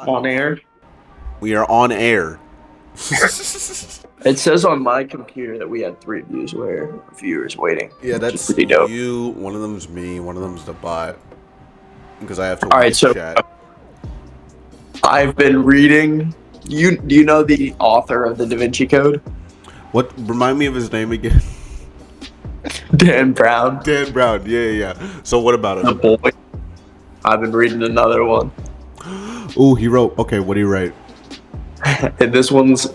On live. air? We are on air. It says on my computer that we had 3 views where a viewer is waiting. Yeah, which is that's pretty dope. you. One of them's me. One of them's the bot. Because I have to All right, watch so chat. I've been reading. Do you know the author of the Da Vinci Code? What? Remind me of his name again. Dan Brown. Dan Brown. Yeah. So what about The him? boy. I've been reading another one. Oh, he wrote. Okay, what did he write? And this one's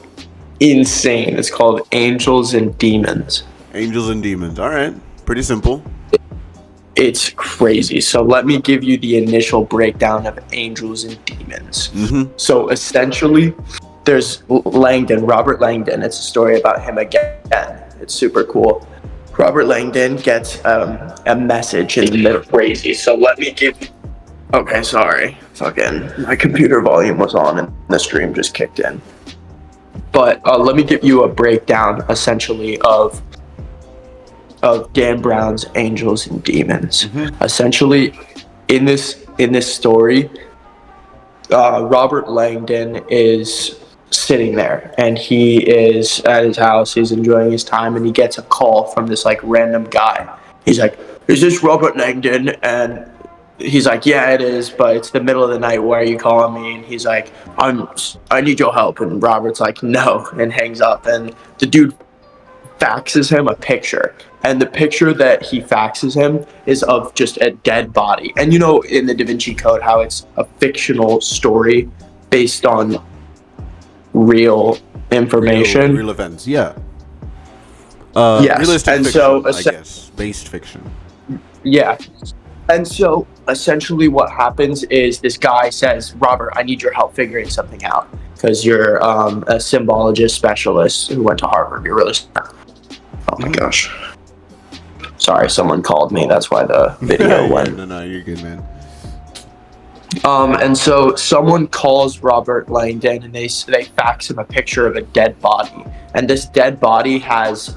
insane. It's called Angels and Demons. Angels and Demons. All right. Pretty simple. It's crazy. So let me give you the initial breakdown of Angels and Demons. Mm-hmm. So essentially, there's Robert Langdon. It's a story about him again. It's super cool. Robert Langdon gets a message in the middle. Crazy. So let me give you... Okay, sorry. Fucking my computer volume was on and the stream just kicked in. But let me give you a breakdown, essentially, of Dan Brown's Angels and Demons. Mm-hmm. Essentially, in this story, Robert Langdon is sitting there, and he is at his house. He's enjoying his time, and he gets a call from this like random guy. He's like, "Is this Robert Langdon?" And he's like, "Yeah, it is, but it's the middle of the night. Why are you calling me?" And he's like, I need your help." And Robert's like, "No," and hangs up. And the dude faxes him a picture, and the picture that he faxes him is of just a dead body. And you know, in the Da Vinci Code, how it's a fictional story based on real information. Real events. Yeah. Yes. Realistic And fiction, so I guess. Based fiction. Yeah. And so essentially what happens is this guy says, "Robert, I need your help figuring something out, because you're a symbologist specialist who went to Harvard. You're really smart." Oh my gosh. Sorry, someone called me. That's why the video went. No, you're good, man. And so someone calls Robert Langdon, and they fax him a picture of a dead body. And this dead body has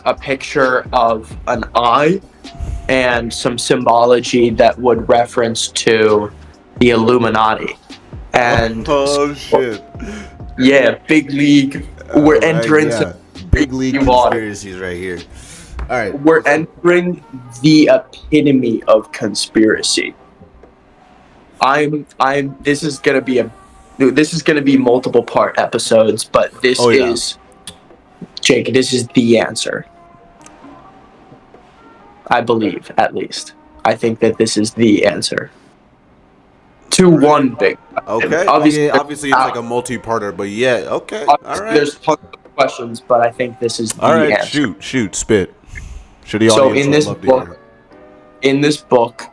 a picture of an eye and some symbology that would reference to the Illuminati. And oh shit. Yeah, big league. We're entering some big league conspiracies right here. All right. We're entering the epitome of conspiracy. This is gonna be multiple part episodes, but this is Jake, this is the answer. I believe, at least. I think that this is the answer. To one big. Okay. Obviously it's like a multi-parter, but yeah, okay. All right. There's tons of questions, but I think this is the answer. Shoot, spit. So in this book,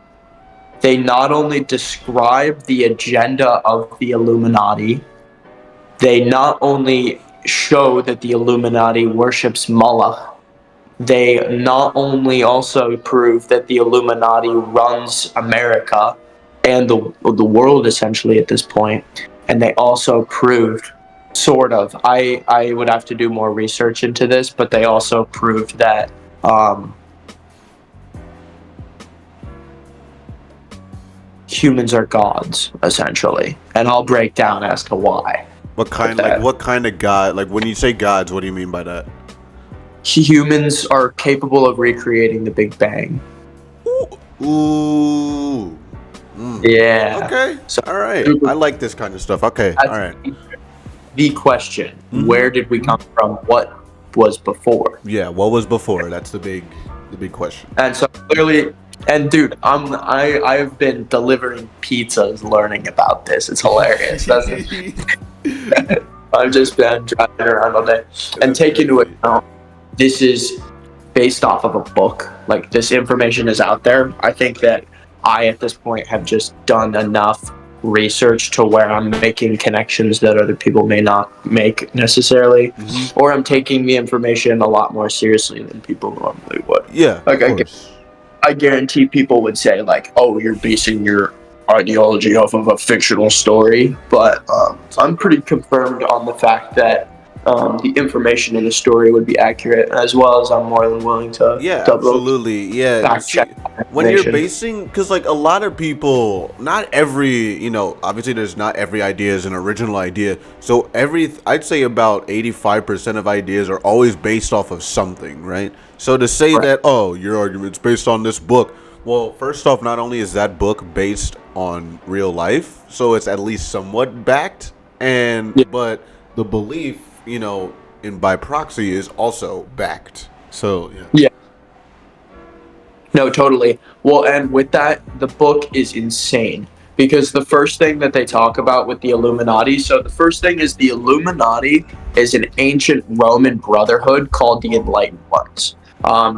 they not only describe the agenda of the Illuminati, they not only show that the Illuminati worships Moloch, they not only also prove that the Illuminati runs America and the world essentially at this point, and they also proved, sort of, I would have to do more research into this, but they also proved that humans are gods, essentially. And I'll break down as to why. What kind of god? Like, when you say gods, what do you mean by that? Humans are capable of recreating the Big Bang. Ooh. Yeah. Okay. So, all right. I like this kind of stuff. Okay. All right. The question: Where did we come from? What was before? Yeah. What was before? That's the big question. And so clearly, and dude, I've been delivering pizzas, learning about this. It's hilarious. I've just been driving around all day and taking into account this is based off of a book. Like, this information is out there. I think that I, at this point, have just done enough research to where I'm making connections that other people may not make necessarily, or I'm taking the information a lot more seriously than people normally would. Yeah, like I guarantee people would say, like, "Oh, you're basing your ideology off of a fictional story," but I'm pretty confirmed on the fact that the information in the story would be accurate, as well as I'm more than willing to Yeah, double absolutely. Yeah, fact check see, that when you're information. basing, because like a lot of people, not every, obviously there's not every idea is an original idea. So I'd say about 85% of ideas are always based off of something, right? So to say Right. that, oh, your argument's based on this book, well, first off, not only is that book based on real life, so it's at least somewhat backed, Yeah. but the belief, in by proxy is also backed. So yeah. Yeah. No, totally. Well, and with that, the book is insane because the first thing that they talk about with the Illuminati, so the first thing is the Illuminati is an ancient Roman brotherhood called the Enlightened Ones.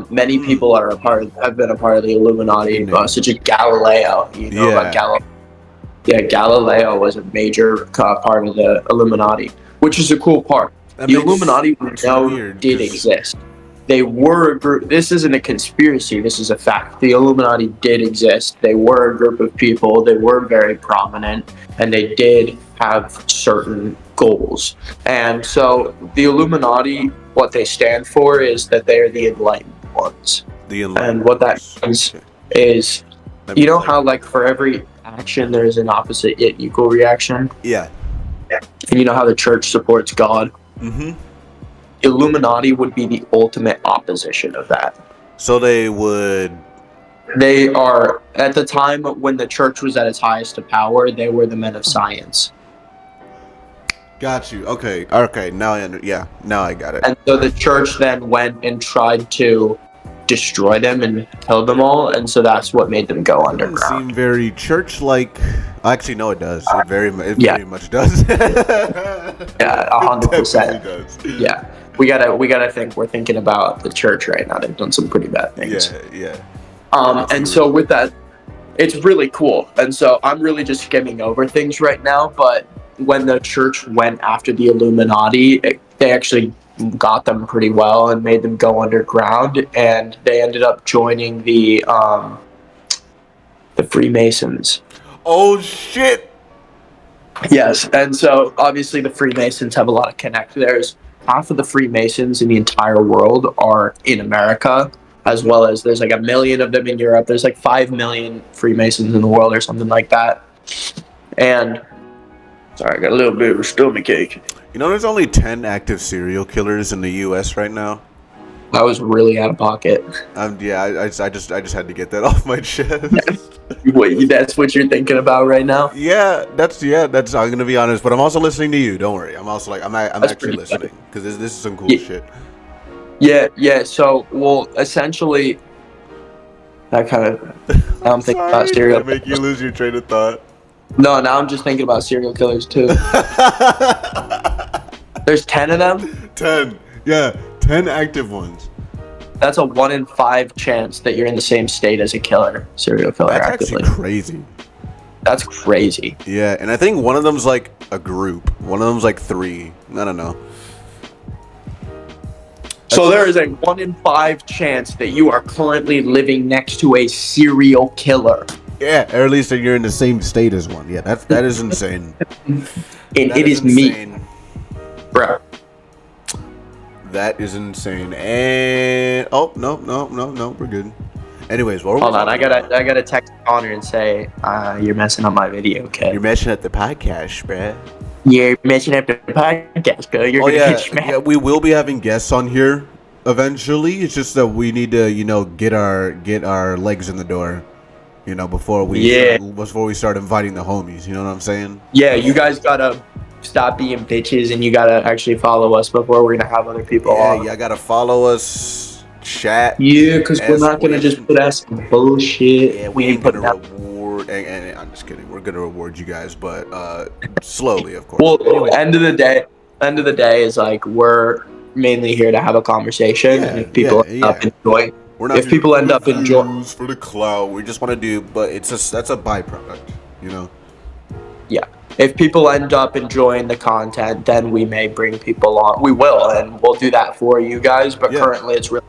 Many people are have been a part of the That's a good Illuminati, name. such as Galileo. You know about Yeah, Galileo? Yeah, Galileo was a major part of the Illuminati, which is a cool part. that The makes Illuminati we it's know weird did because exist. They were a group. This isn't a conspiracy. This is a fact. The Illuminati did exist. They were a group of people. They were very prominent, and they did have certain goals. And so, the Illuminati, what they stand for is that they are the enlightened ones. the And enlightened what that ones. means Okay. is, That you means know like how like for every action there's an opposite yet equal reaction, yeah. and you know how the church supports God. Mm-hmm. Illuminati would be the ultimate opposition of that. So they would. They are, at the time when the church was at its highest of power, they were the men of science. Got you. Okay. Okay. Now now I got it. And so the church then went and tried to destroy them and kill them all, and so that's what made them go That doesn't seem underground. very church-like. Actually, no, it does. It Yeah, very much does. yeah, It definitely 100%. does. Yeah, we gotta think. We're thinking about the church right now. They've done some pretty bad things. Yeah. Yeah. And so with that, it's really cool. And so I'm really just skimming over things right now. But when the church went after the Illuminati, they actually got them pretty well and made them go underground. And they ended up joining the Freemasons. Oh shit. Yes, and so obviously the Freemasons have a lot of connect. There's half of the Freemasons in the entire world are in America, as well as there's like 1 million of them in Europe. There's like 5 million Freemasons in the world or something like that. And sorry, I got a little bit of a stomach ache. There's only 10 active serial killers in the U.S. right now. I was really out of pocket. Yeah, I just had to get that off my chest. Wait, that's what you're thinking about right now? That's I'm gonna be honest, but I'm also listening to you. Don't worry, I'm also like I'm That's actually pretty listening funny. because this is some cool Yeah. shit. Yeah. So, well, essentially, that kind of. I'm thinking about Sorry, serial. did I make you lose your train of thought? No, now I'm just thinking about serial killers too. There's 10 of them. 10, yeah, 10 active ones. That's a 1 in 5 chance that you're in the same state as a serial killer That's actively. actually crazy. That's crazy. Yeah, and I think one of them's like a group. One of them's like 3. I don't know. So there is a 1 in 5 chance that you are currently living next to a serial killer. Yeah, or at least that you're in the same state as one. Yeah, that is insane. And That it is insane. me. Bro. That is insane. And no, we're good. Anyways, what Hold on, I gotta text Connor and say, you're messing up my video, kid. You're messing up the podcast, bruh. You're messing up the podcast, kid. You're gonna get smacked. Yeah, we will be having guests on here eventually. It's just that we need to, get our legs in the door, before we start inviting the homies. You know what I'm saying? Yeah, you guys gotta stop being bitches and you gotta actually follow us before we're gonna have other people on. Yeah, gotta follow us, chat. Yeah, because we're not gonna just put out some bullshit. Yeah, we ain't gonna putting out. reward. And I'm just kidding. We're gonna reward you guys, but slowly, of course. Well, end of the day is like we're mainly here to have a conversation, and if people end up enjoying, we're not if people end up enjoying for the clout, we just want to do. But that's a byproduct, Yeah. If people end up enjoying the content, then we may bring people on. We will, and we'll do that for you guys. But currently, it's really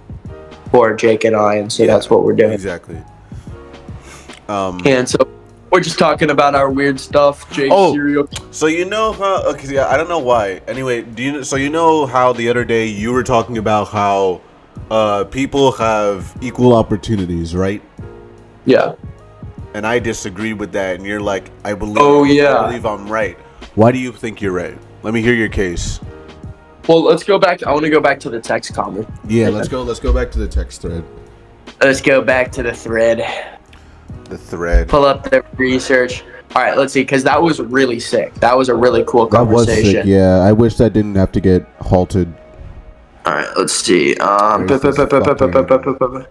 for Jake and I, and so that's what we're doing. Exactly. And so We're just talking about our weird stuff, Jake Oh, Serial. so you know how? Okay, yeah, I don't know why. Anyway, so you know how the other day you were talking about how people have equal opportunities, right? Yeah. And I disagree with that, and you're like, I Oh yeah. believe I'm right. Why do you think you're right? Let me hear your case. Well, let's go back. I want to go back to the text conversation. Yeah, let's go. Let's go back to the text thread. Let's go back to the thread. The thread. Pull up the research. All right, let's see, because that was really sick. That was a really cool That was conversation. sick. Yeah, I wish that didn't have to get halted. All right, let's see. There's this fucking-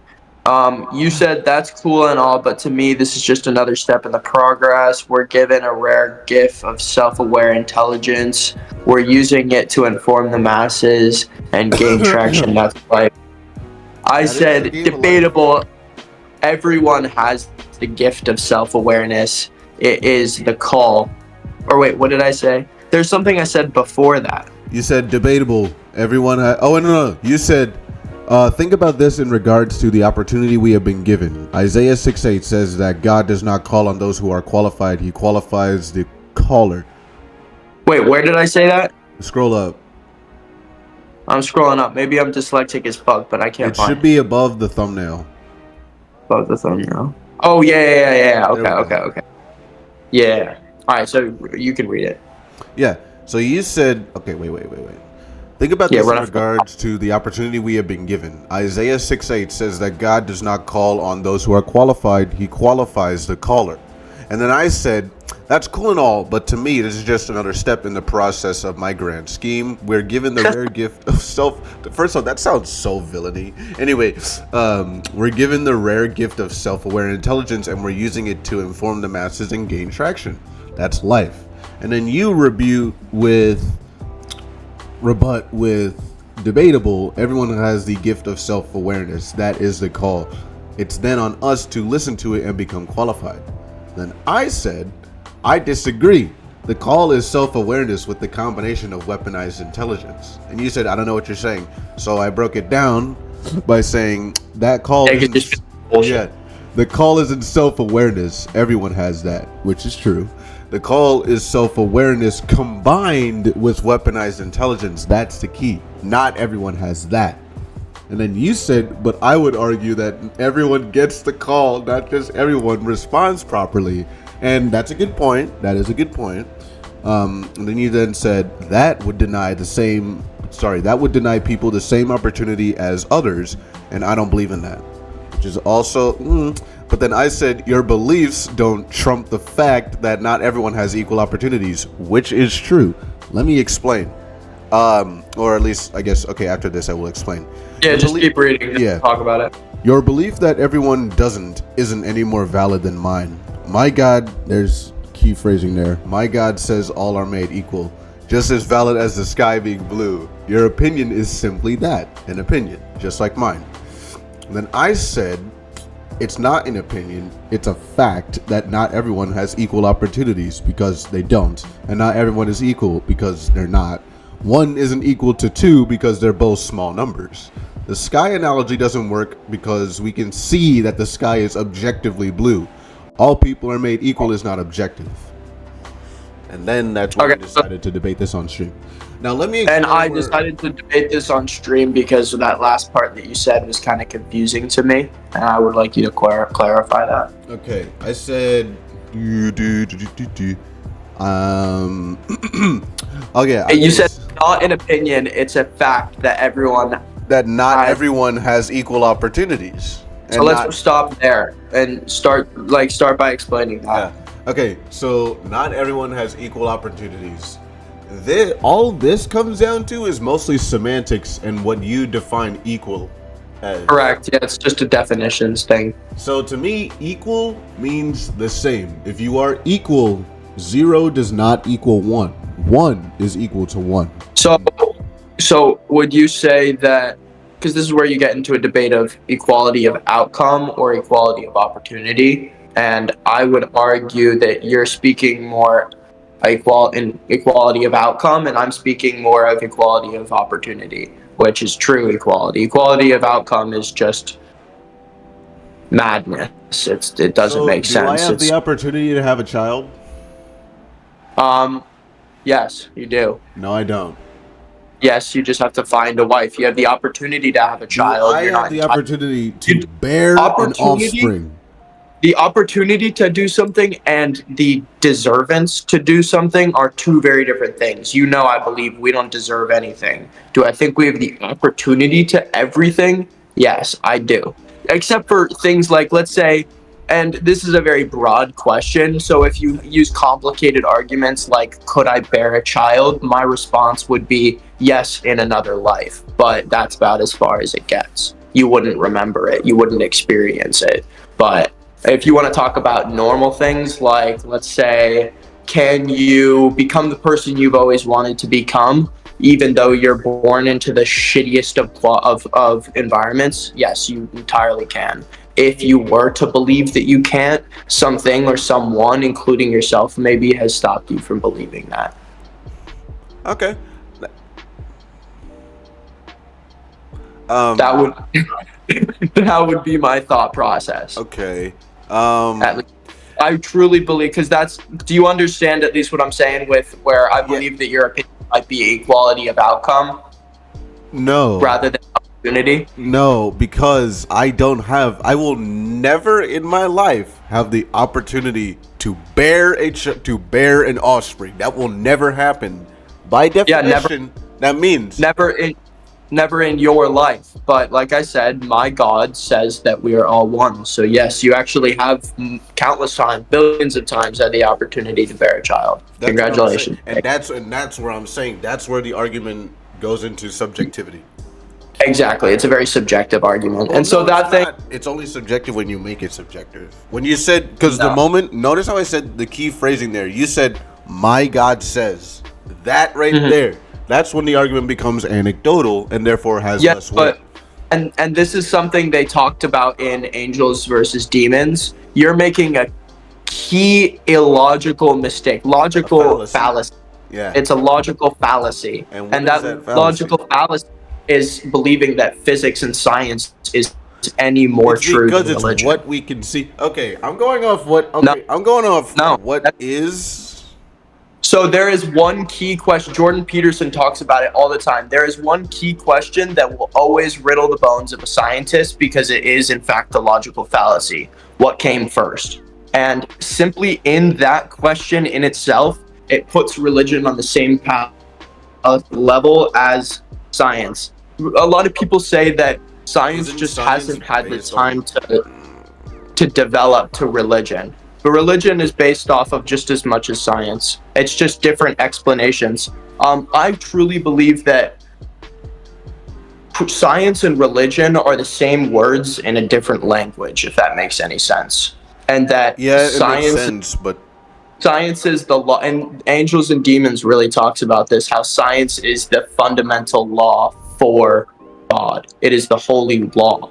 You said that's cool and all, but to me, this is just another step in the progress. We're given a rare gift of self-aware intelligence. We're using it to inform the masses and gain traction. That's life. I That is said the game of life. debatable. Everyone has the gift of self-awareness. It is the call. Or wait, what did I say? There's something I said before that. You said debatable. Everyone. No. You said. Think about this in regards to the opportunity we have been given. Isaiah 6:8 says that God does not call on those who are qualified. He qualifies the caller. Wait, where did I say that? Scroll up. I'm scrolling up. Maybe I'm dyslexic as fuck, but I can't It find should be above the thumbnail. above the thumbnail. Oh yeah. There we go. Okay. Yeah. All right, so you can read it. Yeah. So you said, okay, wait. Think about Yeah, this in run off. regards to the opportunity we have been given. Isaiah 6:8 says that God does not call on those who are qualified. He qualifies the caller. And then I said, that's cool and all, but to me, this is just another step in the process of my grand scheme. We're given the rare gift of self. First of all, that sounds so villainy. Anyway, we're given the rare gift of self-aware intelligence, and we're using it to inform the masses and gain traction. That's life. And then you rebut with debatable. Everyone has the gift of self-awareness. That is the call. It's then on us to listen to it and become qualified. Then I said, I disagree. The call is self-awareness with the combination of weaponized intelligence. And you said, I don't know what you're saying. So I broke it down by saying that call the call isn't self-awareness. Everyone has that, which is true. The call is self-awareness combined with weaponized intelligence. That's the key. Not everyone has that. And then you said, but I would argue that everyone gets the call, not just everyone responds properly. And that's a good point. That is a good point. And then you then said that would deny people the same opportunity as others. And I don't believe in that. Which is also, but then I said your beliefs don't trump the fact that not everyone has equal opportunities, which is true. Let me explain. Or at least, I guess, okay, after this I will explain. Yeah, just keep reading. Yeah. Talk about it. Your belief that everyone isn't any more valid than mine. My God, there's key phrasing there. My God says all are made equal, just as valid as the sky being blue. Your opinion is simply that, an opinion, just like mine. And then I said, it's not an opinion, it's a fact that not everyone has equal opportunities because they don't, and not everyone is equal because they're not. One isn't equal to two because they're both small numbers. The sky analogy doesn't work because we can see that the sky is objectively blue. All people are made equal is not objective. And then that's when we decided to debate this on stream. Now let me explain. And I decided to debate this on stream because that last part that you said was kind of confusing to me, and I would like you to clarify that. Okay, I said okay. You said not an opinion, it's a fact that not everyone has equal opopportunities. So let's stop there and start by explaining that. Yeah. Okay, so not everyone has equal opportunities. All this comes down to is mostly semantics and what you define equal as. Correct. Yeah, it's just a definitions thing. So to me, equal means the same. If you are equal, 0 does not equal 1. 1 is equal to 1. So would you say that, because this is where you get into a debate of equality of outcome or equality of opportunity, and I would argue that you're speaking more equality of outcome, and I'm speaking more of equality of opportunity, which is true equality. Equality of outcome is just madness. it doesn't So, make do I sense. have the It's opportunity to have a child? um yes, you do. No, I don't. Yes, you just have to find a wife. You have the opportunity to have a Do child. I You're have not the entitled. opportunity to You, bear an opportunity offspring? the opportunity to do something and the deservance to do something are two very different things. You know, I believe we don't deserve anything. Do I think we have the opportunity to everything? Yes, I do. Except for things like, let's say, and this is a very broad question. So if you use complicated arguments like, could I bear a child? My response would be yes, in another life. But that's about as far as it gets. You wouldn't remember it, you wouldn't experience it. But if you want to talk about normal things, like let's say, can you become the person you've always wanted to become, even though you're born into the shittiest of environments? Yes, you entirely can. If you were to believe that you can't, something or someone, including yourself, maybe has stopped you from believing that. Okay. That would that would be my thought process. Okay. At least I truly believe, because that's, do you understand at least what I'm saying with where I Yeah. believe that your opinion might be equality of outcome No. rather than opportunity? No, because I will never in my life have the opportunity to to bear an offspring. That will never happen. By Yeah, never, definition, that means never in, never in your life. But like I said, my God says that we are all one. So yes, you actually have countless times, billions of times, had the opportunity to bear a child. that's what I'm saying, Congratulations. and that's where I'm saying that's where the argument goes into subjectivity. Exactly. It's a very subjective argument. Well, And so no, it's that thing, not. It's only subjective when you make it subjective. When you said, because the no. moment, notice how I said the key phrasing there. You said, "My God says." That right Mhm. there. That's when the argument becomes anecdotal and therefore has Yes, less weight. but and this is something they talked about in Angels versus Demons. You're making a key illogical mistake, A logical fallacy. fallacy. Yeah. It's a logical fallacy, And what and is that that fallacy? logical fallacy is believing that physics and science is any more It's true because than it's religion. what we can see. Okay, I'm going off what. No, Okay, I'm going off no. what is. So there is one key question. Jordan Peterson talks about it all the time. There is one key question that will always riddle the bones of a scientist, because it is, in fact, the logical fallacy. What came first? And simply in that question in itself, it puts religion on the same path level as science. A lot of people say that science Isn't just science hasn't had the based on? time to develop to religion. But religion is based off of just as much as science. It's just different explanations. I truly believe that science and religion are the same words in a different language, if that makes any sense. And that Yeah, it makes sense, but science is the law, and Angels and Demons really talks about this, how science is the fundamental law for God. It is the holy law,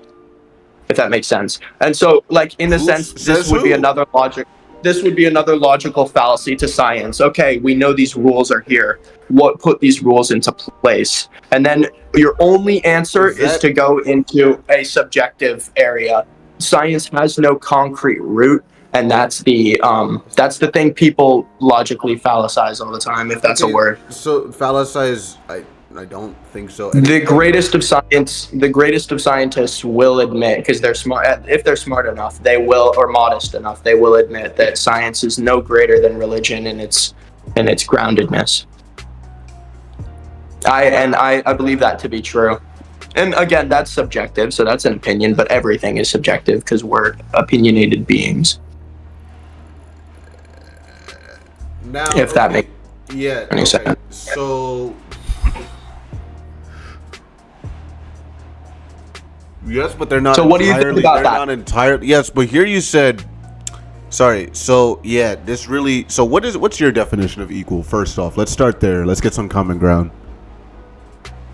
if that makes sense. And so, like, in a who sense, says who? this would be another logical fallacy to science. Okay, we know these rules are here. What put these rules into place? And then your only answer Is is that to go into a subjective area. Science has no concrete root, and that's the thing people logically fallacize all the time, if that's a okay? word. So fallacize, I don't think so. The Anything. greatest of science, the greatest of scientists will admit, because they're smart, if they're smart enough, they will, or modest enough, they will admit that science is no greater than religion in its groundedness. I believe that to be true. And again, that's subjective, so that's an opinion, but everything is subjective because we're opinionated beings, Now, if that okay, makes yeah, any okay. sense. So yes, but they're not So what do you think entirely. about They're that? not entirely. Yes, but here you said. Sorry. So yeah, this really. So what's your definition of equal? First off, let's start there. Let's get some common ground.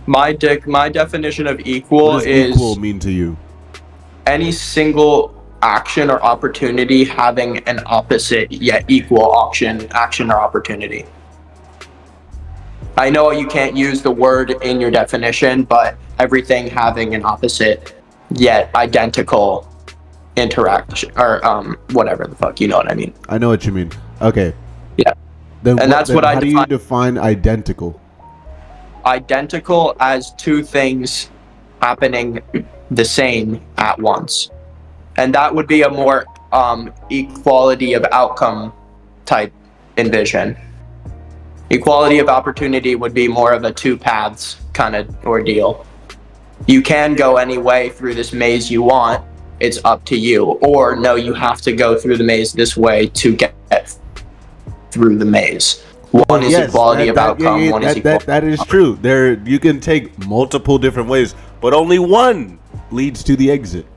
My definition of What equal does equal is mean to you? any single action or opportunity having an opposite yet equal action or opportunity. I know you can't use the word in your definition, but everything having an opposite yet identical interaction or whatever the fuck, you know what I mean. I know what you mean. Okay. Yeah. Then And that's what I how do you define define identical? identical as two things happening the same at once. And that would be a more equality of outcome type envision. Equality of opportunity would be more of a two paths kind of ordeal. You can go any way through this maze you want, it's up to you. Or no, you have to go through the maze this way to get through the maze. One is equality of outcome, one is equality. That is true. There, you can take multiple different ways, but only one leads to the exit.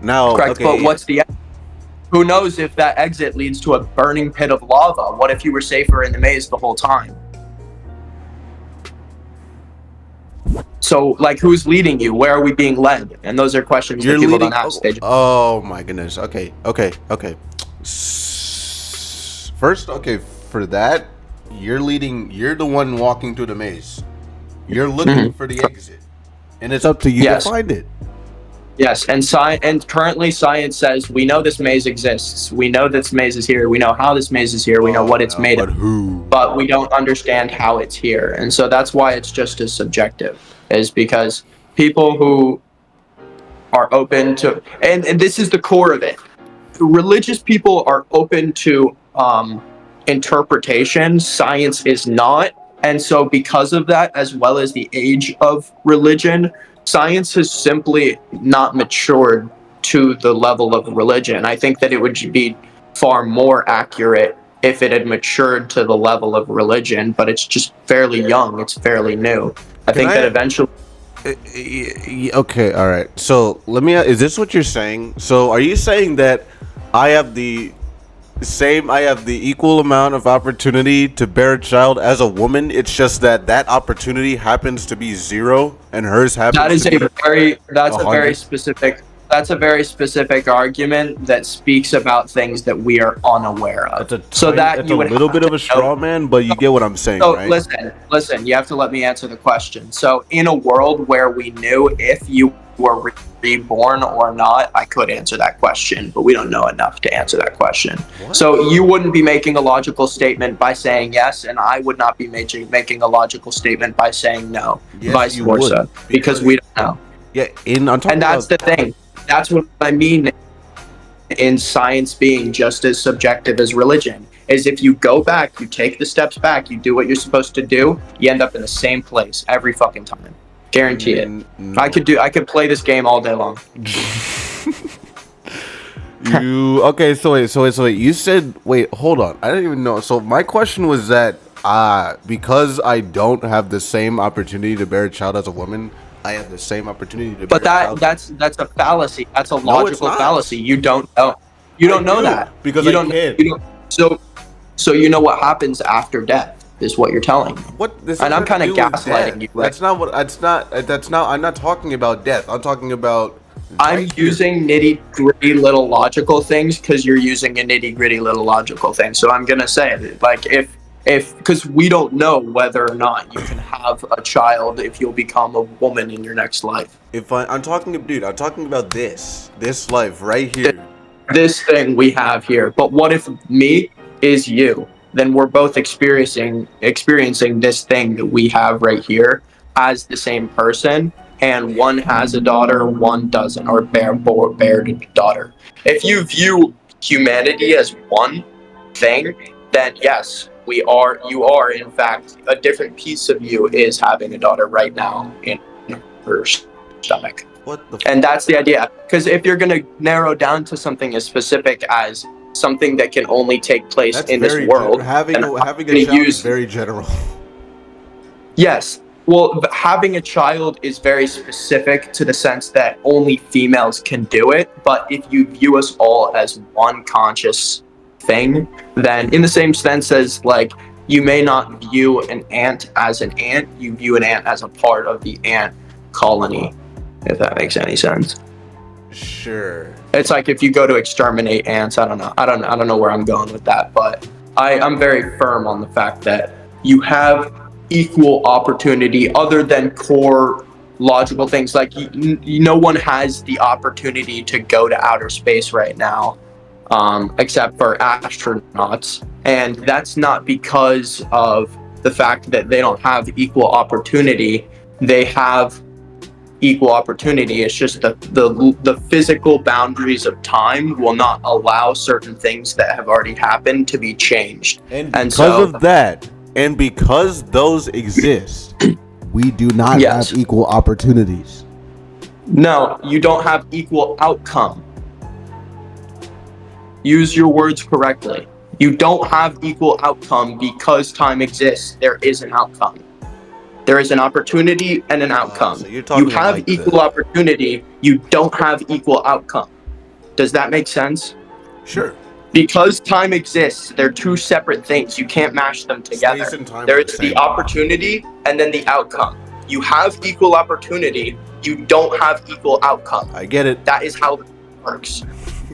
Now, correct, but what's the exit? Who knows if that exit leads to a burning pit of lava? What if you were safer in the maze the whole time? So, like, who's leading you? Where are we being led? And those are questions that people don't ask. Oh my goodness. Okay. First, okay, for that, you're the one walking through the maze. You're looking for the exit. And it's up to you to find it. Yes, and currently science says we know this maze exists. We know this maze is here. We know how this maze is here. We know what it's made of. But we don't understand how it's here. And so that's why it's just as subjective, is because people who are open to, and this is the core of it, religious people are open to interpretation. Science is not. And so because of that, as well as the age of religion, science has simply not matured to the level of religion. I think that it would be far more accurate if it had matured to the level of religion, but it's just fairly young. It's fairly new. I think that eventually... Okay, all right. So is this what you're saying? So are you saying that I have the equal amount of opportunity to bear a child as a woman? It's just that opportunity happens to be 0 and hers happens to be 100? That's a very specific argument that speaks about things that we are unaware of. It's a little bit of a straw man, but you get what I'm saying, so right? Listen, you have to let me answer the question. So in a world where we knew if you were reborn or not, I could answer that question, but we don't know enough to answer that question. What? So you wouldn't be making a logical statement by saying yes, and I would not be making a logical statement by saying no, yes, vice versa, because we don't know. Yeah, and that's the thing. That's what I mean in science being just as subjective as religion, is if you go back, you take the steps back, you do what you're supposed to do, you end up in the same place every fucking time. Guarantee it. No. I could play this game all day long. So wait. You said, wait, hold on. I didn't even know. So my question was that because I don't have the same opportunity to bear a child as a woman, I have the same opportunity to bear a child. But that's a fallacy. That's a logical fallacy. You don't know. You don't know that. Because you don't. So you know what happens after death is what you're telling me. And I'm kind of gaslighting you. Right? I'm not talking about death. I'm talking about... I'm using nitty-gritty little logical things because you're using a nitty-gritty little logical thing. So I'm going to say, like, because we don't know whether or not you can have a child if you'll become a woman in your next life. I'm talking about this life right here. This thing we have here. But what if me is you? Then we're both experiencing this thing that we have right here as the same person, and one has a daughter, one doesn't, or bear a daughter. If you view humanity as one thing, then yes, you are in fact, a different piece of you is having a daughter right now in her stomach. And that's the idea. Because if you're going to narrow down to something as specific as something that can only take place in this world, having a child is very general. Yes. Well, having a child is very specific to the sense that only females can do it. But if you view us all as one conscious thing, then in the same sense as, like, you may not view an ant as an ant, you view an ant as a part of the ant colony, if that makes any sense. Sure. It's like if you go to exterminate ants, I don't know where I'm going with that, but I'm very firm on the fact that you have equal opportunity other than core logical things. Like no one has the opportunity to go to outer space right now, except for astronauts, and that's not because of the fact that they don't have equal opportunity. They have equal opportunity. It's just the physical boundaries of time will not allow certain things that have already happened to be changed. And And because so, of that, and because those exist, we do not yes, have equal opportunities. no, you don't have equal outcome. Use your words correctly. You don't have equal outcome because time exists. There is an outcome. There is an opportunity and an outcome. So you're You talking have like equal opportunity. You don't have equal outcome. Does that make sense? Sure. Because time exists, they're two separate things. You can't mash them together. Space and time There are the is the same. opportunity and then the outcome. You have equal opportunity. You don't have equal outcome. I get it. That is how it works.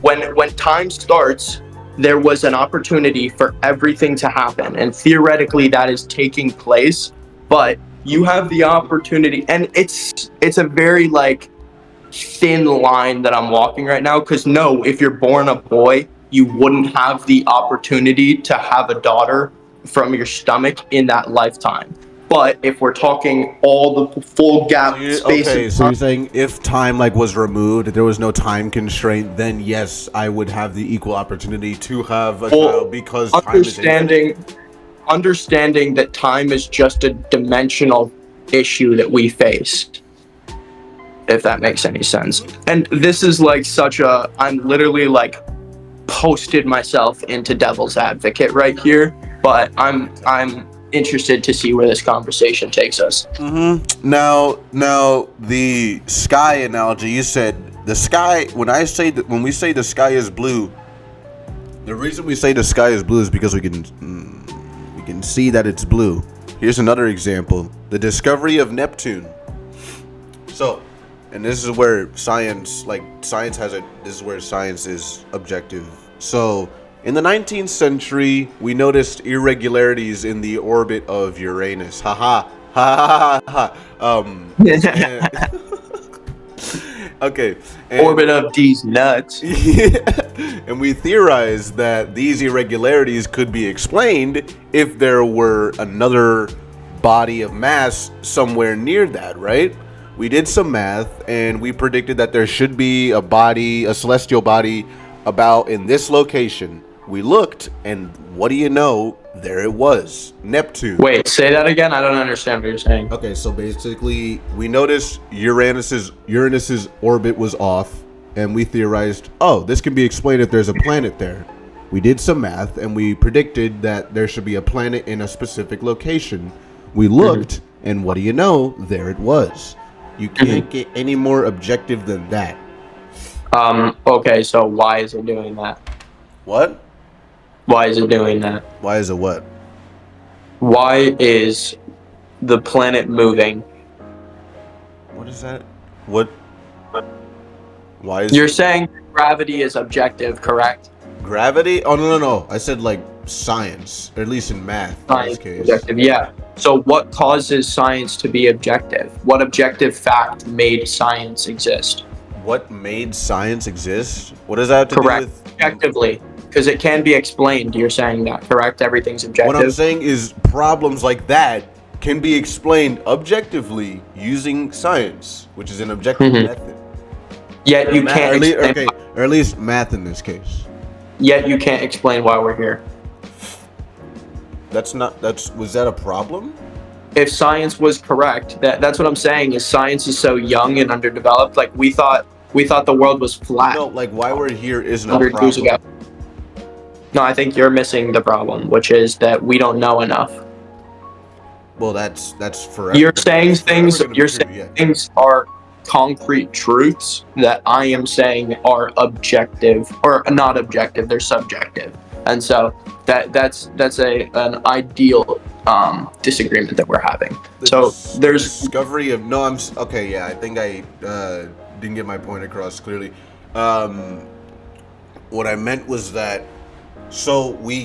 When time starts, there was an opportunity for everything to happen, and theoretically that is taking place, but you have the opportunity, and it's a very like thin line that I'm walking right now, because no, if you're born a boy, you wouldn't have the opportunity to have a daughter from your stomach in that lifetime. But if we're talking all the full gap space Okay, and so you're time, saying if time like was removed, if there was no time constraint, then yes, I would have the equal opportunity to have a child because time is infinite. Understanding that time is just a dimensional issue that we face, if that makes any sense. And this is like I'm literally like posted myself into devil's advocate right here, but I'm interested to see where this conversation takes us. Now the sky analogy. You said the sky. When we say the sky is blue, the reason we say the sky is blue is because we can see that it's blue. Here's another example: the discovery of Neptune. So, and this is where science is objective. So, in the 19th century, we noticed irregularities in the orbit of Uranus. Ha ha ha ha ha. Okay. Orbit of these nuts. And we theorized that these irregularities could be explained if there were another body of mass somewhere near that, right? We did some math and we predicted that there should be a celestial body about in this location. We looked, and what do you know? There it was, Neptune. Wait, say that again. I don't understand what you're saying. Okay, so basically, we noticed Uranus's orbit was off, and we theorized, oh, this can be explained if there's a planet there. We did some math, and we predicted that there should be a planet in a specific location. We looked, and what do you know? There it was. You can't get any more objective than that. Okay, so why is it doing that? What? Why is it doing that? Why is it what? Why is the planet moving? What is that? What? Why is You're saying gravity is objective, correct? gravity? Oh, no. I said like science, or at least in math in this case. Objective, yeah. So what causes science to be objective? What objective fact made science exist? What made science exist? What does that have to Correct. do with... Objectively, because it can be explained. You're saying that, correct? Everything's objective. What I'm saying is problems like that can be explained objectively using science, which is an objective method. Yet you can't explain. Or at least math in this case. Yet you can't explain why we're here. Was that a problem? If science was correct, that's what I'm saying. Is science is so young and underdeveloped? Like we thought the world was flat. No, like why we're here isn't a 100 years problem. ago. No, I think you're missing the problem, which is that we don't know enough. Well, that's forever. You're saying things. Things are concrete truths that I am saying are objective or not objective. They're subjective, and so that's an ideal disagreement that we're having. There's discovery of okay. Yeah, I think I didn't get my point across clearly. What I meant was that we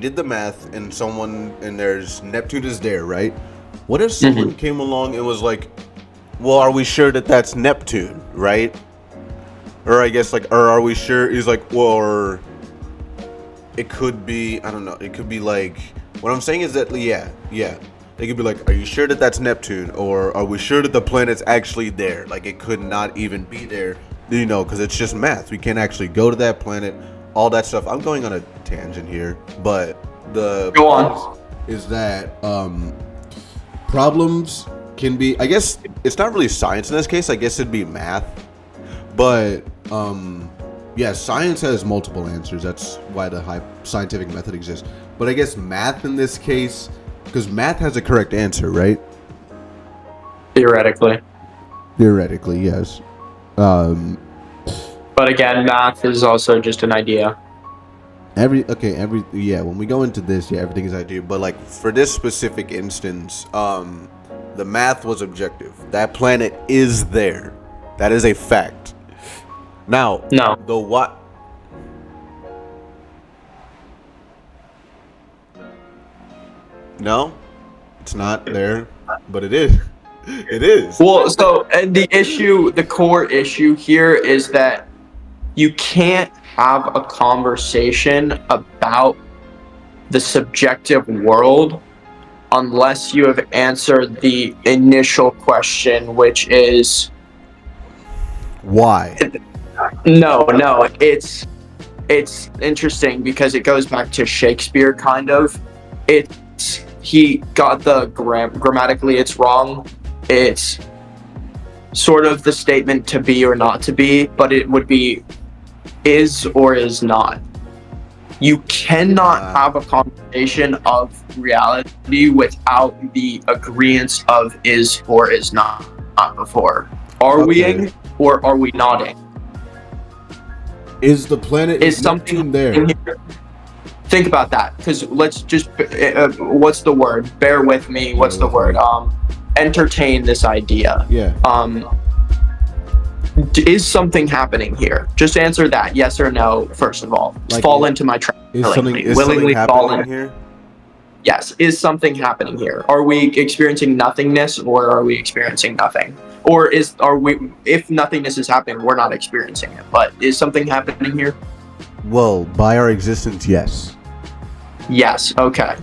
did the math and there's Neptune is there, right? What if someone came along and was like, well, are we sure that that's Neptune, right? Or I guess like, or are we sure? He's like, well, or it could be, I don't know. It could be like, what I'm saying is that, yeah. They could be like, are you sure that that's Neptune? Or are we sure that the planet's actually there? Like, it could not even be there, you know, because it's just math. We can't actually go to that planet, all that stuff. I'm going on a tangent here, but the Go on. is that problems can be, I guess it's not really science in this case. I guess it'd be math, but yeah, science has multiple answers. That's why the scientific method exists. But I guess math in this case, because math has a correct answer, right? Theoretically. Theoretically, yes. But again, math is also just an idea. When we go into this, yeah, everything is idea. But like for this specific instance, the math was objective. That planet is there. That is a fact. Now, No. the what? No, it's not there, but it is. It is. Well, so, and the core issue here is that you can't have a conversation about the subjective world unless you have answered the initial question, which is why? No, it's interesting because it goes back to Shakespeare, kind of. He got the grammatically it's wrong. It's sort of the statement to be or not to be, but it would be is or is not. You cannot have a conversation of reality without the agreement of is or is not before. Are we ing or are we nodding? Is the planet Is something there? Think about that, because let's just what's the word? Bear with me. What's the word? Entertain this idea. Yeah. Is something happening here? Just answer that, yes or no. First of all, like, fall into my trap. Is something happening here? Yes. Is something happening here? Are we experiencing nothingness, or are we experiencing nothing? Or if nothingness is happening, we're not experiencing it. But is something happening here? Well, by our existence, yes. Yes. Okay.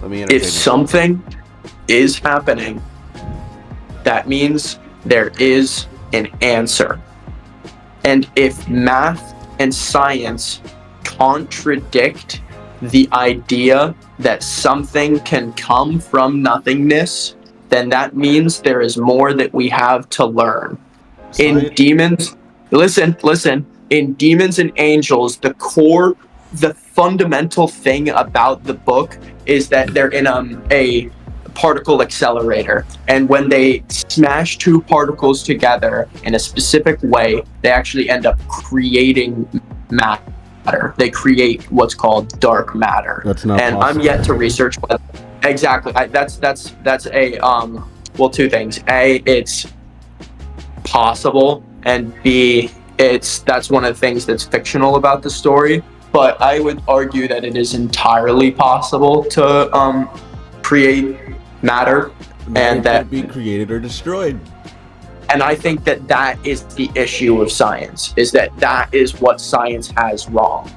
If something is happening, that means there is an answer. And if math and science contradict the idea that something can come from nothingness, then that means there is more that we have to learn. In demons, listen, in Demons and Angels, the fundamental thing about the book is that they're in a particle accelerator, and when they smash two particles together in a specific way, they actually end up creating matter. They create what's called dark matter. That's not and possible. I'm yet to research what exactly. That's a well, two things. A, it's possible, and B, that's one of the things that's fictional about the story. But I would argue that it is entirely possible to create matter, and that can be created or destroyed. And I think that is the issue of science, is that is what science has wrong.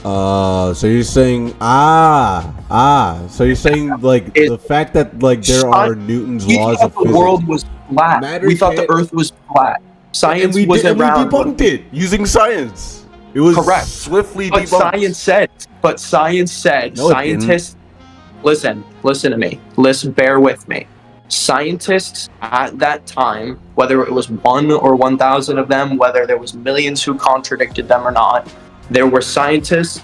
So you're saying so you're saying like the fact that like there are Newton's laws of physics. The world was flat. We thought the Earth was flat. Science was around. We debunked it using science. It was correct. Swiftly but debunked. Science said no, scientists listen to me. Bear with me. Scientists at that time, whether it was 1 or 1,000 of them, whether there was millions who contradicted them or not, there were scientists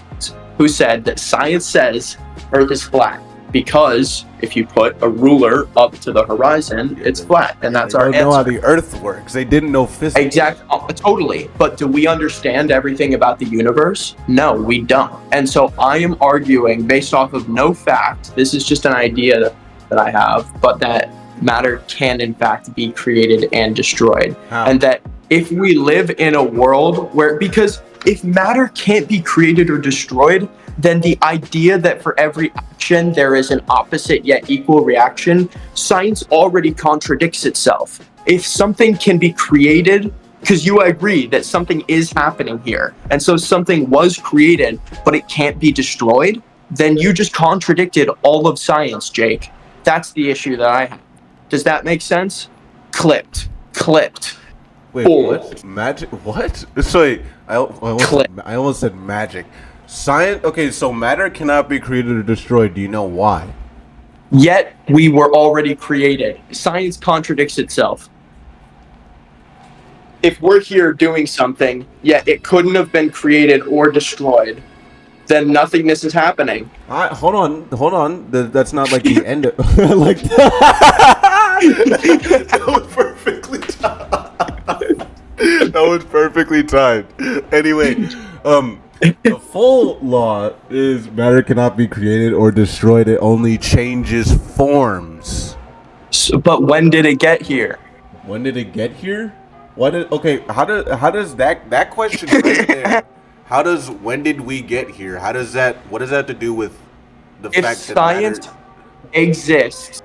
who said that science says Earth is flat because if you put a ruler up to the horizon, it's flat, and that's our answer. They don't know how the Earth works. They didn't know physics. Exactly, totally. But do we understand everything about the universe? No, we don't. And so I am arguing based off of no fact. This is just an idea that I have, but that matter can in fact be created and destroyed. How? And that if we live in a world where, because if matter can't be created or destroyed, then the idea that for every action there is an opposite yet equal reaction, science already contradicts itself. If something can be created, because you agree that something is happening here, and so something was created, but it can't be destroyed, then you just contradicted all of science, Jake. That's the issue that I have. Does that make sense? Clipped. Wait, Bull. what? Magic? What? Sorry, I almost said magic. Science. Okay, so matter cannot be created or destroyed. Do you know why? Yet we were already created. Science contradicts itself. If we're here doing something, yet it couldn't have been created or destroyed, then nothingness is happening. Hold on. That's not like the end of like that was perfectly timed. That was perfectly timed. Anyway, the full law is matter cannot be created or destroyed. It only changes forms. But when did it get here? When did it get here? How does that question right there? How does when did we get here? What does that have to do with the If fact that science matter exists,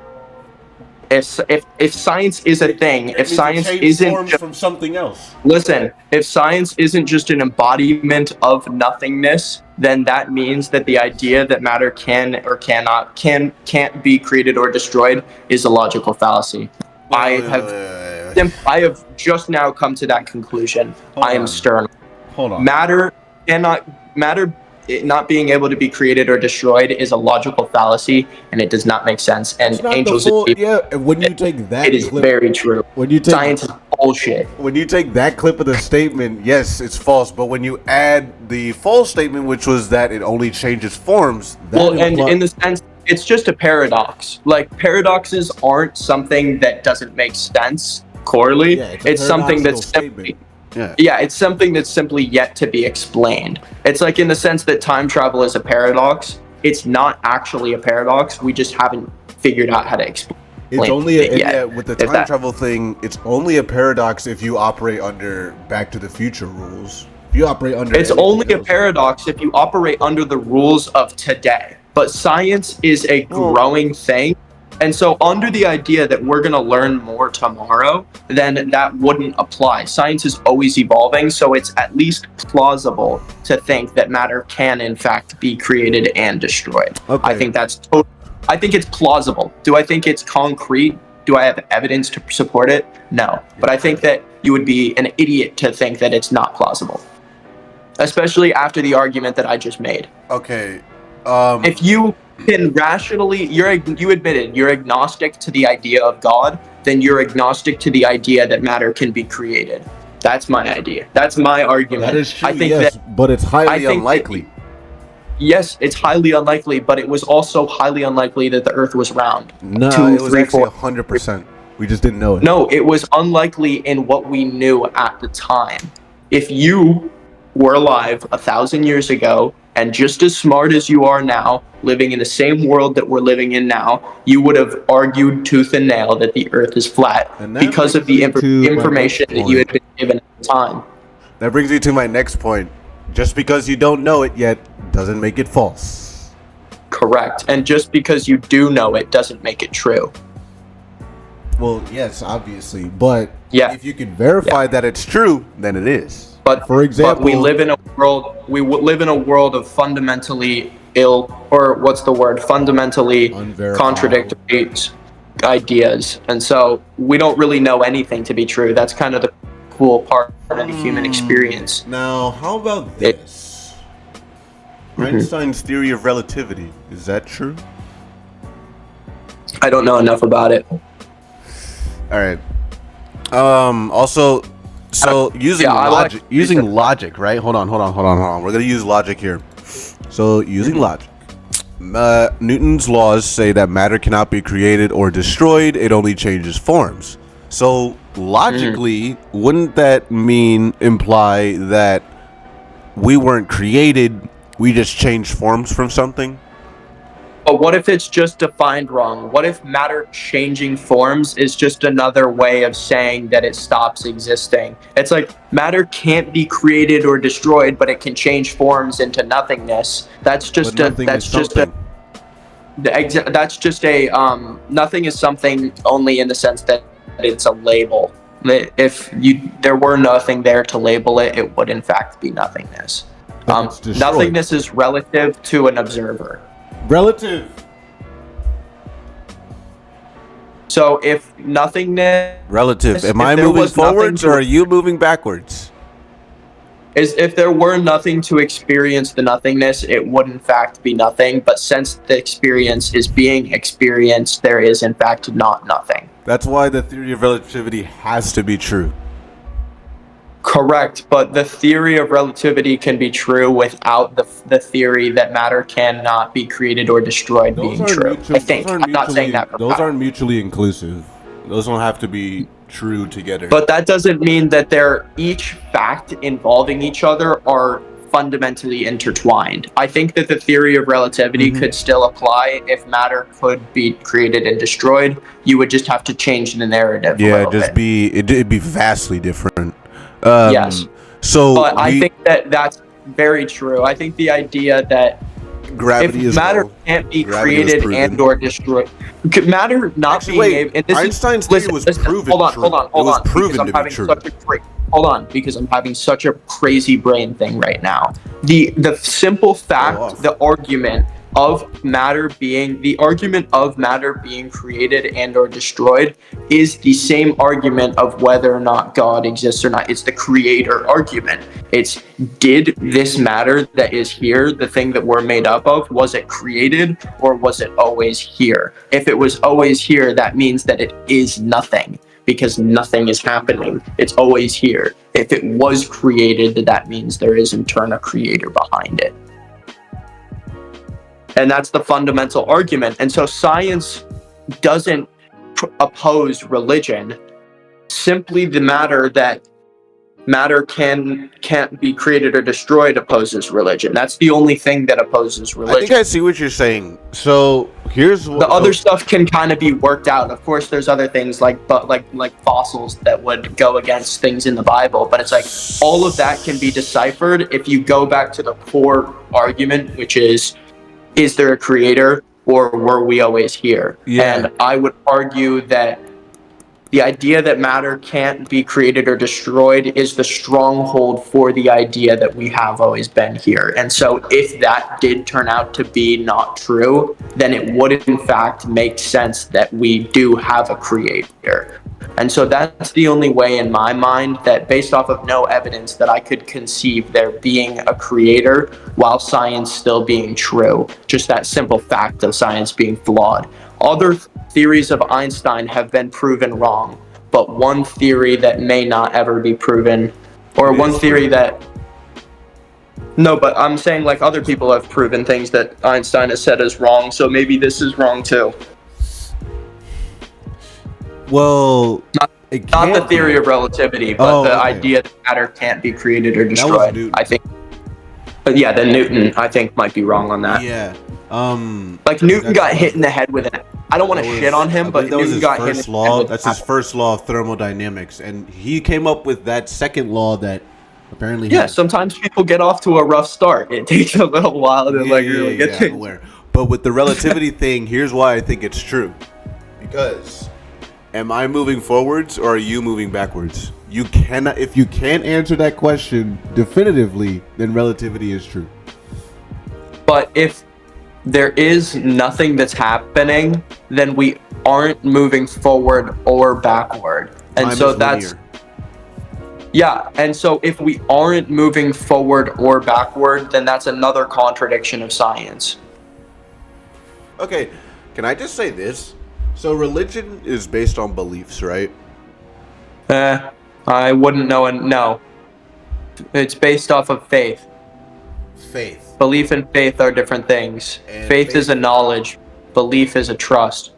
if science is a thing, if science isn't just, from something else. listen, if science isn't just an embodiment of nothingness, then that means that the idea that matter can't be created or destroyed is a logical fallacy. I have just now come to that conclusion. I am stern. Hold on. Matter not being able to be created or destroyed is a logical fallacy, and it does not make sense. And angels, when you take that, it is very true. Science is bullshit. When you take that clip of the statement, yes, it's false. But when you add the false statement, which was that it only changes forms, and in the sense, it's just a paradox. Like, paradoxes aren't something that doesn't make sense corely. Yeah, it's something that's simply, it's something that's simply yet to be explained. It's like in the sense that time travel is a paradox. It's not actually a paradox. We just haven't figured out how to explain it's only it yet. With the time travel thing, it's only a paradox if you operate under Back to the Future rules. If you operate under it's only a paradox if you operate under the rules of today. But science is a growing thing. And so under the idea that we're going to learn more tomorrow, then that wouldn't apply. Science is always evolving, so it's at least plausible to think that matter can, in fact, be created and destroyed. Okay. I think I think it's plausible. Do I think it's concrete? Do I have evidence to support it? No. But I think that you would be an idiot to think that it's not plausible, especially after the argument that I just made. Okay. If you can rationally, you admitted you're agnostic to the idea of God, then you're agnostic to the idea that matter can be created. That's my idea. That's my argument. That is true, yes, but it's highly unlikely. Yes, it's highly unlikely, but it was also highly unlikely that the Earth was round. No, it was actually 100%. We just didn't know it. No, it was unlikely in what we knew at the time. If you were alive 1,000 years ago and just as smart as you are now, living in the same world that we're living in now, you would have argued tooth and nail that the Earth is flat because of the information that you had been given at the time. That brings me to my next point. Just because you don't know it yet doesn't make it false. Correct. And just because you do know it doesn't make it true. Well, yes, obviously. But if you can verify that it's true, then it is. But for example, we live in a world of fundamentally fundamentally contradictory ideas. And so we don't really know anything to be true. That's kind of the cool part of the human experience. Now, how about this? Einstein's theory of relativity, is that true? I don't know enough about it. All right. Also, so using logic, right? Hold on. We're gonna use logic here. So using logic, Newton's laws say that matter cannot be created or destroyed; it only changes forms. So logically, wouldn't that imply that we weren't created? We just changed forms from something? But what if it's just defined wrong? What if matter changing forms is just another way of saying that it stops existing? It's like matter can't be created or destroyed, but it can change forms into nothingness. That's But just a nothing is that's just a something. that's just a nothing is something only in the sense that it's a label. If there were nothing there to label it, it would in fact be nothingness. But it's destroyed. Nothingness is relative to an observer. Relative. So if nothingness, Relative. Am if I there moving was nothing forwards or are you moving backwards? if there were nothing to experience the nothingness, it would in fact be nothing. But since the experience is being experienced, there is in fact not nothing. That's why the theory of relativity has to be true. Correct, but the theory of relativity can be true without the theory that matter cannot be created or destroyed being true. I think. I'm not saying that for Those fact. aren't mutually inclusive. Those don't have to be true together. But that doesn't mean that each fact involving each other are fundamentally intertwined. I think that the theory of relativity could still apply if matter could be created and destroyed. You would just have to change the narrative a little bit. It'd be vastly different. Yes. So But I think that that's very true. I think the idea that gravity if is matter low. can't be Gravity was created proven. and or destroyed, could matter not Actually, being wait, able, and this Einstein's is, theory listen, was listen, proven hold on, true. hold on, hold It was on, proven because I'm to be having true. such a great, hold on, because I'm having such a crazy brain thing right now. The simple fact, the argument of matter being created and or destroyed is the same argument of whether or not God exists or not. It's the creator argument. It's, did this matter that is here, the thing that we're made up of, was it created or was it always here? If it was always here, that means that it is nothing, because nothing is happening. It's always here. If it was created, that means there is in turn a creator behind it. And that's the fundamental argument. And so science doesn't oppose religion. Simply the matter that matter can't be created or destroyed opposes religion. That's the only thing that opposes religion. I think I see what you're saying. So here's what the other stuff can kind of be worked out. Of course, there's other things like fossils that would go against things in the Bible, but it's like all of that can be deciphered if you go back to the core argument, which is there a creator or were we always here? Yeah. And I would argue that the idea that matter can't be created or destroyed is the stronghold for the idea that we have always been here. And so if that did turn out to be not true, then it would in fact make sense that we do have a creator. And so that's the only way in my mind that, based off of no evidence, that I could conceive there being a creator while science still being true. Just that simple fact of science being flawed. Other theories of Einstein have been proven wrong, but one theory that may not ever be proven, or one theory that... No, but I'm saying like other people have proven things that Einstein has said is wrong, so maybe this is wrong too. Well, not the theory of relativity, but the idea that matter can't be created or destroyed. I think. But yeah, then Newton, I think, might be wrong on that. Yeah. Like Newton got hit in the head with an... I don't want to shit on him, but Newton got hit in the head with... That's his first law of thermodynamics, and he came up with that second law that apparently... Yeah, sometimes people get off to a rough start. It takes a little while to really get things. I'm aware. But with the relativity thing, here's why I think it's true. Because am I moving forwards or are you moving backwards? You cannot... If you can't answer that question definitively, then relativity is true. But if there is nothing that's happening, then we aren't moving forward or backward. And so that's... Yeah, and so if we aren't moving forward or backward, then that's another contradiction of science. Okay, can I just say this? So religion is based on beliefs, right? I wouldn't know. No. It's based off of faith. Faith. Belief and faith are different things. And faith is a knowledge. Belief is a trust.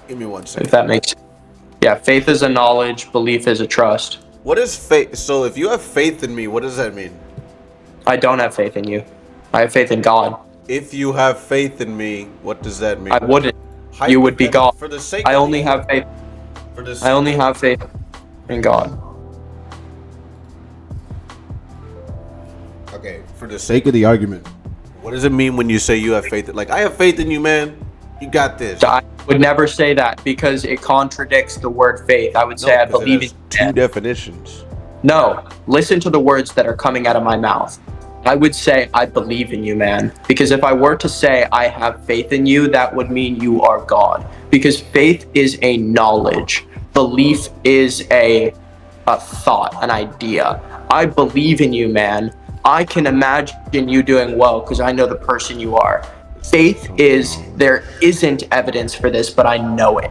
Give me 1 second. If that makes sense. Yeah, faith is a knowledge. Belief is a trust. What is faith? So if you have faith in me, what does that mean? I don't have faith in you. I have faith in God. If you have faith in me, what does that mean? I wouldn't. You would be God. For the sake I of only have faith. for this. I only have faith in God. Okay, for the sake of the argument, what does it mean when you say you have faith? Like, I have faith in you, man. You got this. So I would never say that because it contradicts the word faith. I would say I believe in two definitions. No, listen to the words that are coming out of my mouth. I would say I believe in you, man. Because if I were to say I have faith in you, that would mean you are God. Because faith is a knowledge. Belief is a thought, an idea. I believe in you, man. I can imagine you doing well because I know the person you are. Faith is, there isn't evidence for this, but I know it.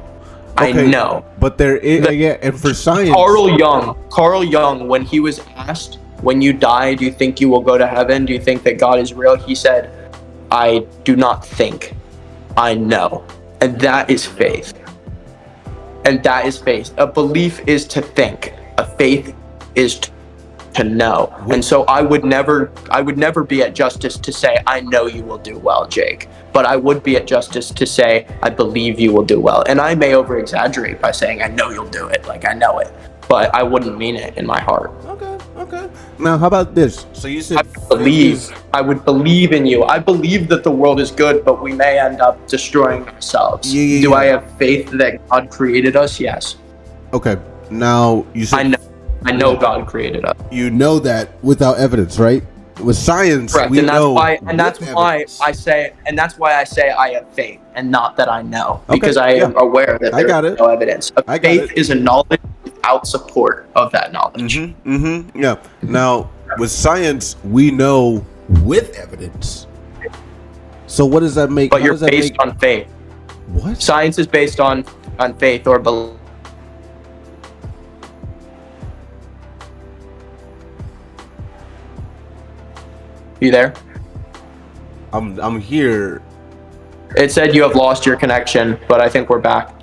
Okay, I know. But there is, yeah, and for science. Carl Jung, when he was asked, when you die, do you think you will go to heaven? Do you think that God is real? He said, I do not think, I know. And that is faith. And that is faith. A belief is to think. A faith is to know. And so I would never be at justice to say, I know you will do well, Jake. But I would be at justice to say, I believe you will do well. And I may over exaggerate by saying, I know you'll do it. Like, I know it. But I wouldn't mean it in my heart. Okay. Now, how about this? So you said I would believe in you. I believe that the world is good, but we may end up destroying ourselves. Do I have faith that God created us? Yes. Okay. Now, you said I know God created us. You know that without evidence, right? With science, correct, we and that's know. why I say I have faith, and not that I know, because I am aware that there is no evidence. Faith is a knowledge without support of that knowledge. Yeah. Now, with science, we know with evidence. So what does that make? But you're based on faith. What? Science is based on faith or belief. You there? I'm here. It said you have lost your connection, but I think we're back.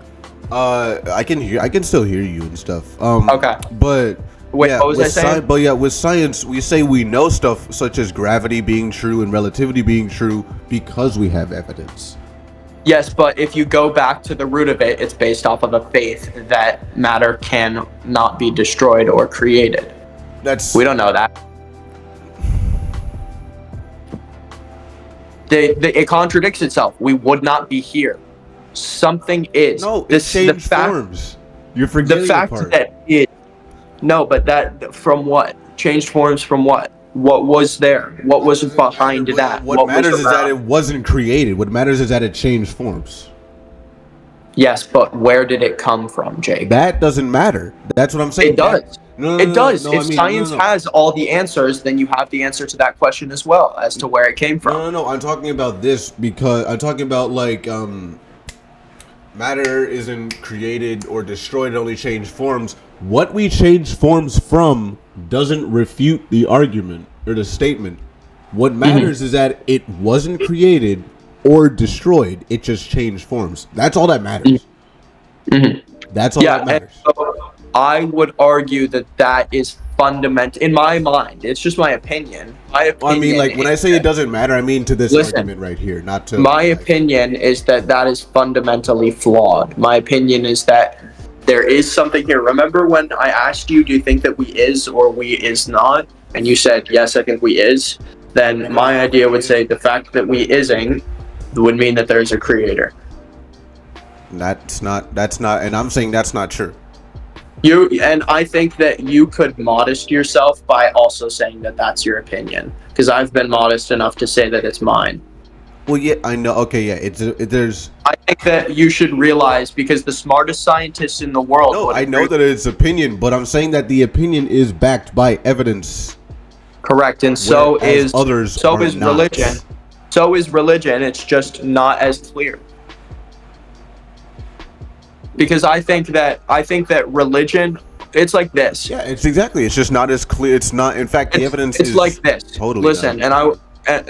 I can still hear you and stuff. Okay. But wait, what was I saying? With science, we say we know stuff such as gravity being true and relativity being true because we have evidence. Yes, but if you go back to the root of it, it's based off of a faith that matter can not be destroyed or created. We don't know that. It contradicts itself. We would not be here. Something is. No, it changed forms. You're forgetting the fact that it. No, but that from what? Changed forms from what? What was there? What was behind that? What matters is that it wasn't created. What matters is that it changed forms. Yes, but where did it come from, Jake? That doesn't matter. That's what I'm saying. It does. It does. If science has all the answers, then you have the answer to that question as well as to where it came from. No. I'm talking about this because I'm talking about like matter isn't created or destroyed, it only changed forms. What we change forms from doesn't refute the argument or the statement. What matters is that it wasn't created or destroyed, it just changed forms. That's all that matters. That's all that matters. So I would argue that is fundamental in my mind. It's just my opinion. I mean, like when I say it doesn't matter, I mean to this argument right here, not to. My opinion is that is fundamentally flawed. My opinion is that there is something here. Remember when I asked you, do you think that we is or we is not? And you said, yes, I think we is. Then my idea would say the fact that we isn't would mean that there's a creator. That's not, and I'm saying that's not true. And I think that you could modest yourself by also saying that that's your opinion, because I've been modest enough to say that it's mine. Well, yeah, I know. Okay, yeah, there's. I think that you should realize, because the smartest scientists in the world. No, I know that it's opinion, but I'm saying that the opinion is backed by evidence. Correct, and so is others. So is religion. So is religion. It's just not as clear. Because I think that religion, it's like this. Yeah, it's just not as clear. It's not. In fact, the evidence is like this. Totally. Listen, not.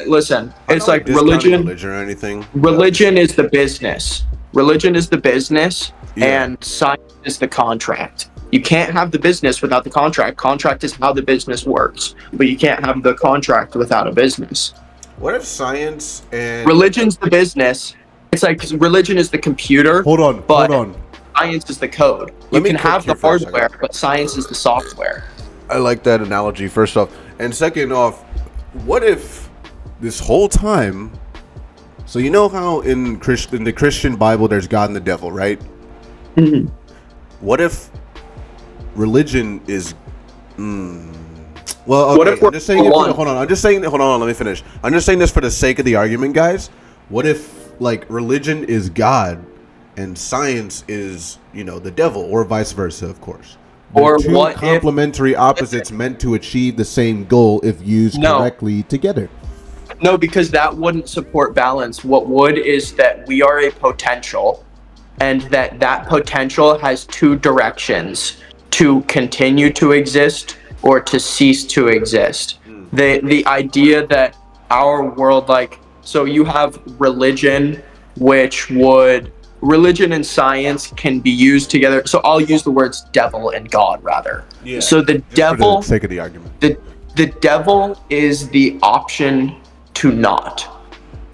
Listen. It's like religion or anything. Religion is the business. Religion is the business, and science is the contract. You can't have the business without the contract. Contract is how the business works, but you can't have the contract without a business. What if science and Religion's the business. It's like religion is the computer. hold on. Science is the code. Let You me can cook have here the for a hardware, second. but science is the software. I like that analogy, first off. And second off, what if this whole time, so you know how in the Christian Bible there's God and the devil, right? Mm-hmm. What if religion is well, okay, What if I'm just saying one? hold on, let me finish. I'm just saying this for the sake of the argument, guys. What if like religion is God and science is, the devil, or vice versa, of course? They're Or two what if complementary opposites meant to achieve the same goal if used correctly together. No, because that wouldn't support balance. What would is that we are a potential, and that potential has two directions: to continue to exist or to cease to exist. The idea that our world, so you have religion, religion and science can be used together. So I'll use the words devil and God rather. Yeah. So the Just devil, for the sake of the argument. the devil is the option to not,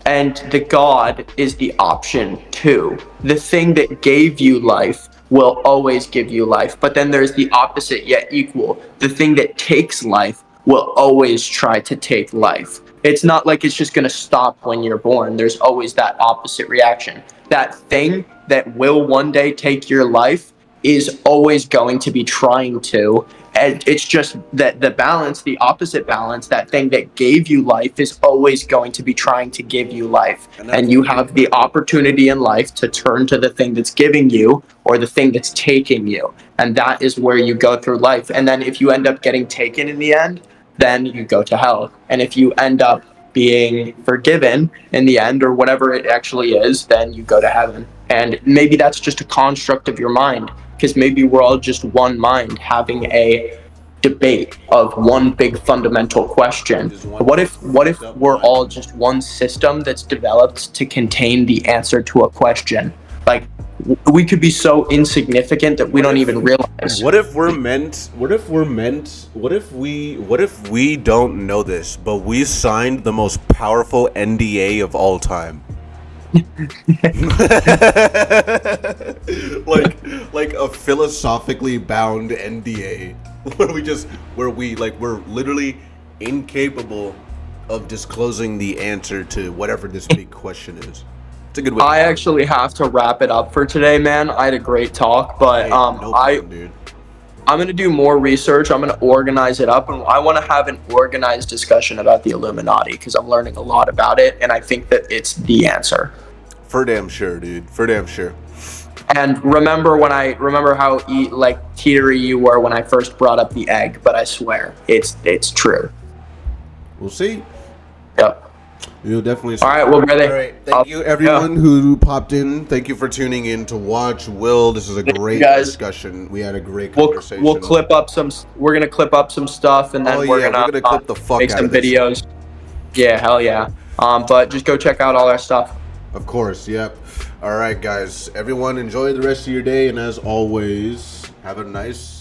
and the God is the option to. The thing that gave you life will always give you life, but then there's the opposite yet equal. The thing that takes life will always try to take life. It's not like it's just going to stop when you're born. There's always that opposite reaction. That thing that will one day take your life is always going to be trying to. And it's just that the balance, the opposite balance, that thing that gave you life is always going to be trying to give you life. And you have the opportunity in life to turn to the thing that's giving you or the thing that's taking you. And that is where you go through life. And then if you end up getting taken in the end, then you go to hell. And if you end up being forgiven in the end, or whatever it actually is, then you go to heaven. And maybe that's just a construct of your mind, because maybe we're all just one mind having a debate of one big fundamental question. What if we're all just one system that's developed to contain the answer to a question? Like, we could be so insignificant that we don't even realize. What if we don't know this, but we signed the most powerful NDA of all time? like a philosophically bound NDA where we're literally incapable of disclosing the answer to whatever this big question is. It's a good way. I actually have to wrap it up for today, man. I had a great talk, but no problem, dude. I'm going to do more research. I'm going to organize it up, and I want to have an organized discussion about the Illuminati, because I'm learning a lot about it, and I think that it's the answer. For damn sure, dude. For damn sure. And remember how teetery you were when I first brought up the egg, but I swear it's true. We'll see. Yep. You'll definitely see. All right, well, brother. All right. Thank you, everyone who popped in. Thank you for tuning in to watch. Will, this is a great discussion. We had a great conversation. We're gonna clip up some stuff, and then we're gonna clip the fuck make out some of this. videos. Yeah, hell yeah. But just go check out all our stuff. Of course, yep. All right, guys. Everyone, enjoy the rest of your day, and as always, have a nice